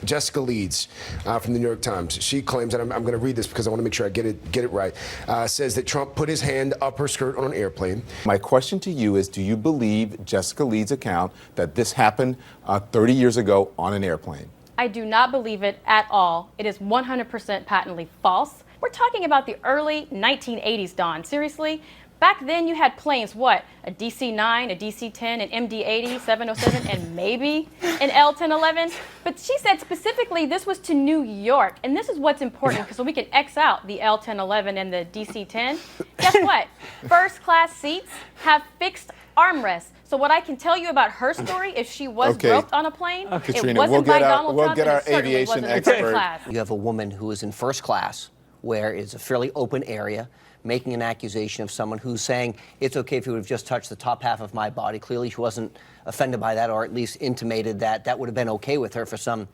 Jessica Leeds from the New York Times. She claims, and I'm going to read this because I want to make sure I get it right, says that Trump put his hand up her skirt on an airplane. My question to you is, do you believe Jessica Leeds' account that this happened 30 years ago on an airplane? I do not believe it at all. It is 100% patently false. We're talking about the early 1980s, Don. Seriously? Back then you had planes, what? A DC-9, a DC-10, an MD-80, 707, and maybe an L-1011. But she said specifically this was to New York. And this is what's important, because so we can X out the L-1011 and the DC-10. Guess what? First class seats have fixed armrests. So what I can tell you about her story, if she was groped on a plane, Katrina, it wasn't by Donald Trump, get and our it certainly aviation wasn't in expert. first class. You have a woman who is in first class, where it's a fairly open area, making an accusation of someone who's saying it's okay if you would have just touched the top half of my body. Clearly she wasn't offended by that, or at least intimated that that would have been okay with her for some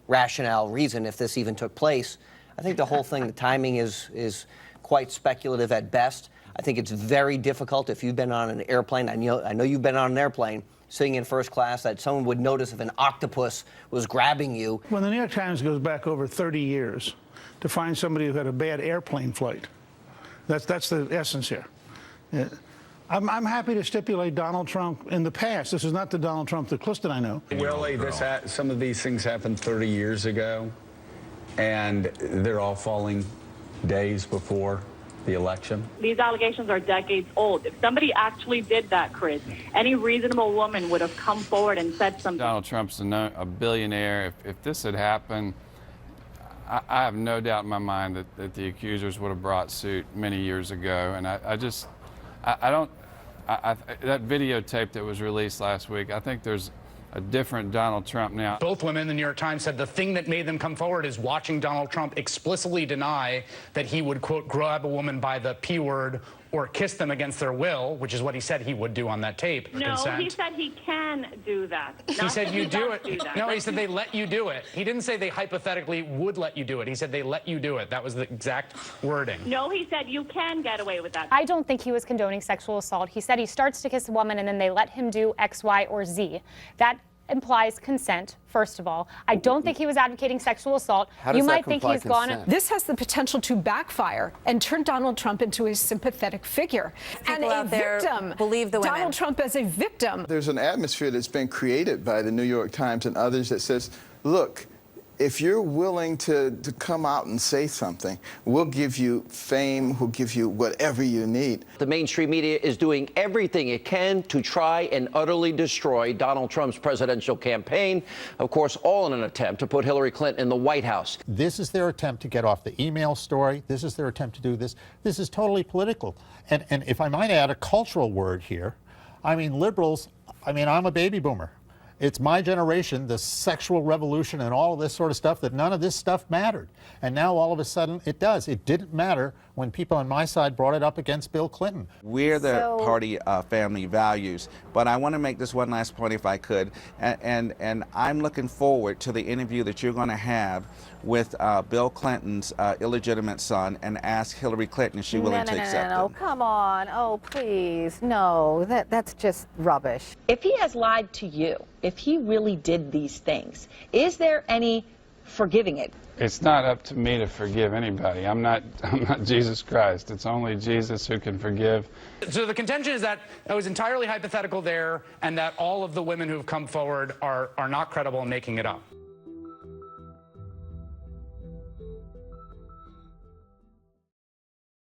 rationale reason if this even took place. I think the whole thing, the timing is quite speculative at best. I think it's very difficult if you've been on an airplane, I know you've been on an airplane, sitting in first class, that someone would notice if an octopus was grabbing you. When the New York Times goes back over 30 years to find somebody who had a bad airplane flight, that's the essence here. Yeah. I'm happy to stipulate Donald Trump in the past. This is not the Donald Trump that Clifton I know. Willie, some of these things happened 30 years ago, and they're all falling days before the election. These allegations are decades old. If somebody actually did that, Chris, any reasonable woman would have come forward and said something. Donald Trump's a billionaire. If this had happened, I have no doubt in my mind that the accusers would have brought suit many years ago. And that videotape that was released last week, I think there's a different Donald Trump now. Both women in the New York Times said the thing that made them come forward is watching Donald Trump explicitly deny that he would, quote, grab a woman by the P word or kiss them against their will, which is what he said he would do on that tape. No, consent. he said he can do that. He said you do it. No, he said they they let you do it. He didn't say they hypothetically would let you do it. He said they let you do it. That was the exact wording. No, he said you can get away with that. I don't think he was condoning sexual assault. He said he starts to kiss a woman and then they let him do X, Y, or Z. That implies consent, first of all. I don't think he was advocating sexual assault. You might think he's gone. This has the potential to backfire and turn Donald Trump into a sympathetic figure. People out there believe the women. Donald Trump as a victim. There's an atmosphere that's been created by the New York Times and others that says, look, if you're willing to come out and say something, we'll give you fame, we'll give you whatever you need. The mainstream media is doing everything it can to try and utterly destroy Donald Trump's presidential campaign, of course, all in an attempt to put Hillary Clinton in the White House. This is their attempt to get off the email story. This is their attempt to do this. This is totally political. And if I might add a cultural word here, I mean, liberals, I'm a baby boomer. It's my generation, the sexual revolution and all of this sort of stuff, that none of this stuff mattered. And now all of a sudden it does. It didn't matter when people on my side brought it up against Bill Clinton. We're the party of family values. But I want to make this one last point if I could. And I'm looking forward to the interview that you're going to have with Bill Clinton's illegitimate son and ask Hillary Clinton if she's willing to accept it. No, come on. Oh, please. No, that's just rubbish. If he has lied to you, if he really did these things, is there any forgiving it? It's not up to me to forgive anybody. I'm not Jesus Christ. It's only Jesus who can forgive. So the contention is that it was entirely hypothetical there, and that all of the women who have come forward are not credible in making it up.